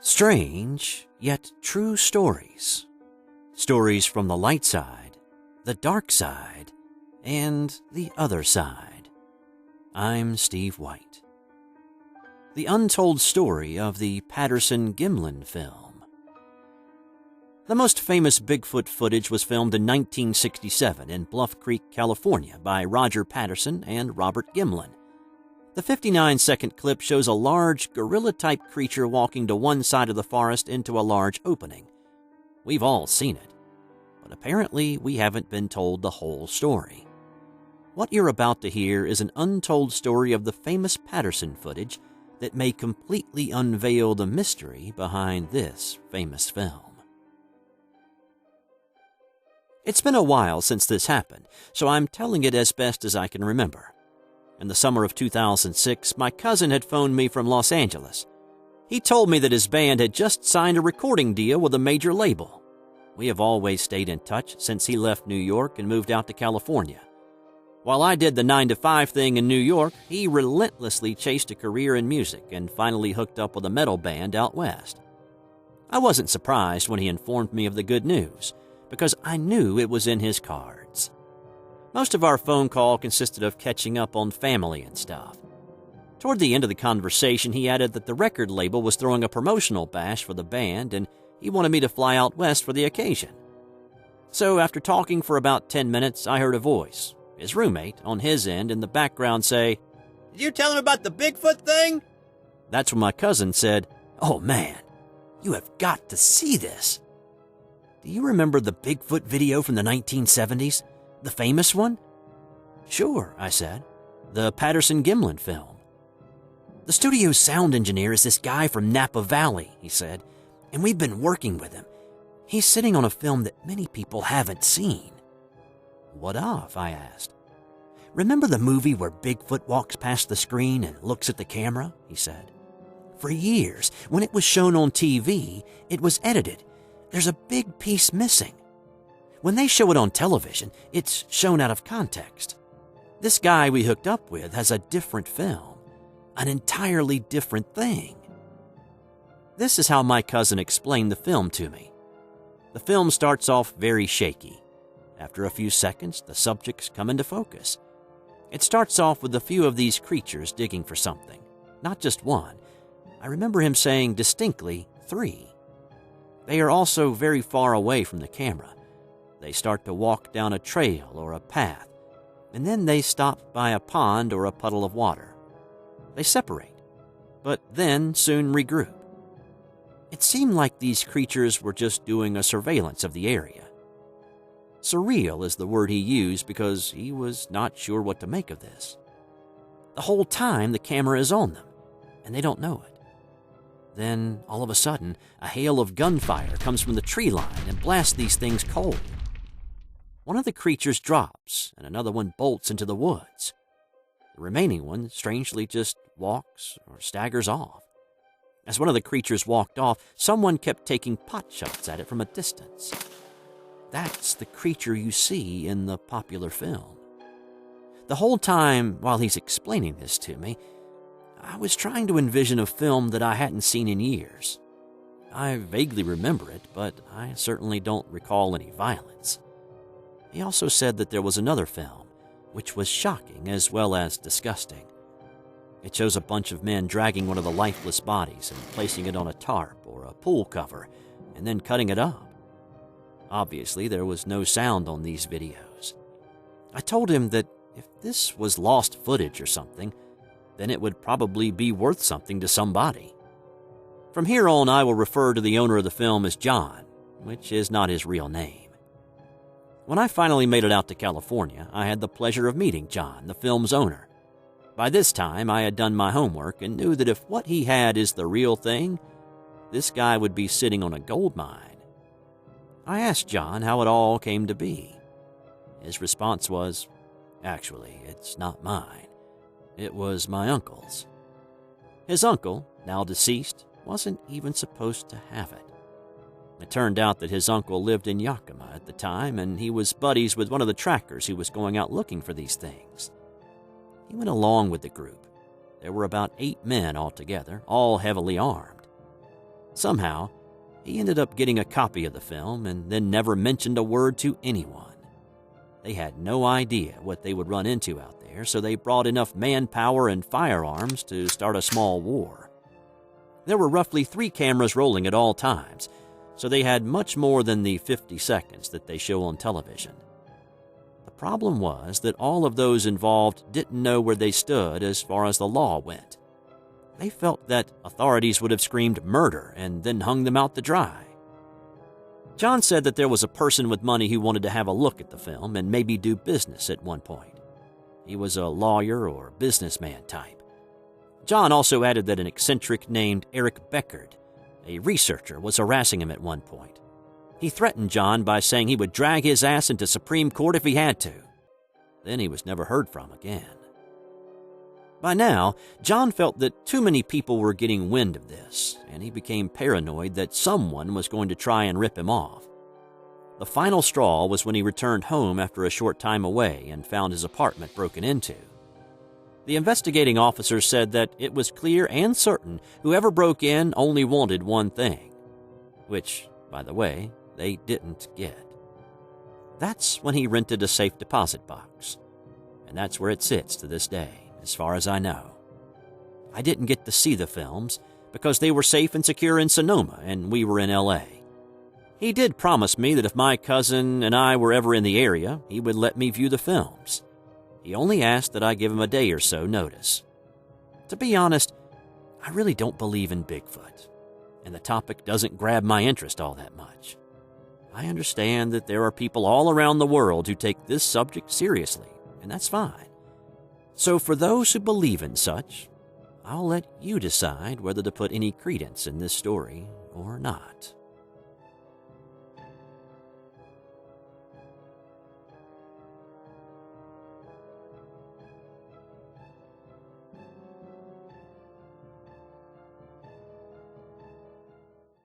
Strange, yet true stories. Stories from the light side, the dark side, and the other side. I'm Steve White. The untold story of the Patterson Gimlin film. The most famous Bigfoot footage was filmed in 1967 in Bluff Creek, California by Roger Patterson and Robert Gimlin. The 59-second clip shows a large, gorilla-type creature walking to one side of the forest into a large opening. We've all seen it, but apparently we haven't been told the whole story. What you're about to hear is an untold story of the famous Patterson footage that may completely unveil the mystery behind this famous film. It's been a while since this happened, so I'm telling it as best as I can remember. In the summer of 2006, my cousin had phoned me from Los Angeles. He told me that his band had just signed a recording deal with a major label. We have always stayed in touch since he left New York and moved out to California. While I did the 9-to-5 thing in New York, he relentlessly chased a career in music and finally hooked up with a metal band out west. I wasn't surprised when he informed me of the good news, because I knew it was in his cards. Most of our phone call consisted of catching up on family and stuff. Toward the end of the conversation, he added that the record label was throwing a promotional bash for the band and he wanted me to fly out west for the occasion. So after talking for about 10 minutes, I heard a voice, his roommate, on his end in the background say, "Did you tell him about the Bigfoot thing?" That's when my cousin said, "Oh man, you have got to see this." "Do you remember the Bigfoot video from the 1970s? The famous one?" "Sure," I said. "The Patterson Gimlin film." "The studio's sound engineer is this guy from Napa Valley," he said, "and we've been working with him. He's sitting on a film that many people haven't seen." "What of?" I asked. "Remember the movie where Bigfoot walks past the screen and looks at the camera?" he said. "For years, when it was shown on TV, it was edited. There's a big piece missing. When they show it on television, it's shown out of context. This guy we hooked up with has a different film, an entirely different thing." This is how my cousin explained the film to me. The film starts off very shaky. After a few seconds, the subjects come into focus. It starts off with a few of these creatures digging for something, not just one. I remember him saying distinctly 3. They are also very far away from the camera. They start to walk down a trail or a path, and then they stop by a pond or a puddle of water. They separate, but then soon regroup. It seemed like these creatures were just doing a surveillance of the area. Surreal is the word he used because he was not sure what to make of this. The whole time the camera is on them, and they don't know it. Then, all of a sudden, a hail of gunfire comes from the tree line and blasts these things cold. One of the creatures drops, and another one bolts into the woods. The remaining one strangely just walks or staggers off. As one of the creatures walked off, someone kept taking pot shots at it from a distance. That's the creature you see in the popular film. The whole time while he's explaining this to me, I was trying to envision a film that I hadn't seen in years. I vaguely remember it, but I certainly don't recall any violence. He also said that there was another film, which was shocking as well as disgusting. It shows a bunch of men dragging one of the lifeless bodies and placing it on a tarp or a pool cover, and then cutting it up. Obviously, there was no sound on these videos. I told him that if this was lost footage or something, then it would probably be worth something to somebody. From here on, I will refer to the owner of the film as John, which is not his real name. When I finally made it out to California, I had the pleasure of meeting John, the film's owner. By this time, I had done my homework and knew that if what he had is the real thing, this guy would be sitting on a gold mine. I asked John how it all came to be. His response was, "Actually, it's not mine. It was my uncle's." His uncle, now deceased, wasn't even supposed to have it. It turned out that his uncle lived in Yakima at the time, and he was buddies with one of the trackers who was going out looking for these things. He went along with the group. There were about 8 men altogether, all heavily armed. Somehow, he ended up getting a copy of the film and then never mentioned a word to anyone. They had no idea what they would run into out there, so they brought enough manpower and firearms to start a small war. There were roughly 3 cameras rolling at all times, so they had much more than the 50 seconds that they show on television. The problem was that all of those involved didn't know where they stood as far as the law went. They felt that authorities would have screamed murder and then hung them out to dry. John said that there was a person with money who wanted to have a look at the film and maybe do business at one point. He was a lawyer or businessman type. John also added that an eccentric named Eric Beckard, a researcher, was harassing him at one point. He threatened John by saying he would drag his ass into Supreme Court if he had to. Then he was never heard from again. By now, John felt that too many people were getting wind of this, and he became paranoid that someone was going to try and rip him off. The final straw was when he returned home after a short time away and found his apartment broken into. The investigating officers said that it was clear and certain whoever broke in only wanted one thing, which, by the way, they didn't get. That's when he rented a safe deposit box, and that's where it sits to this day, as far as I know. I didn't get to see the films because they were safe and secure in Sonoma and we were in LA. He did promise me that if my cousin and I were ever in the area, he would let me view the films. He only asked that I give him a day or so notice. To be honest, I really don't believe in Bigfoot, and the topic doesn't grab my interest all that much. I understand that there are people all around the world who take this subject seriously, and that's fine. So for those who believe in such, I'll let you decide whether to put any credence in this story or not.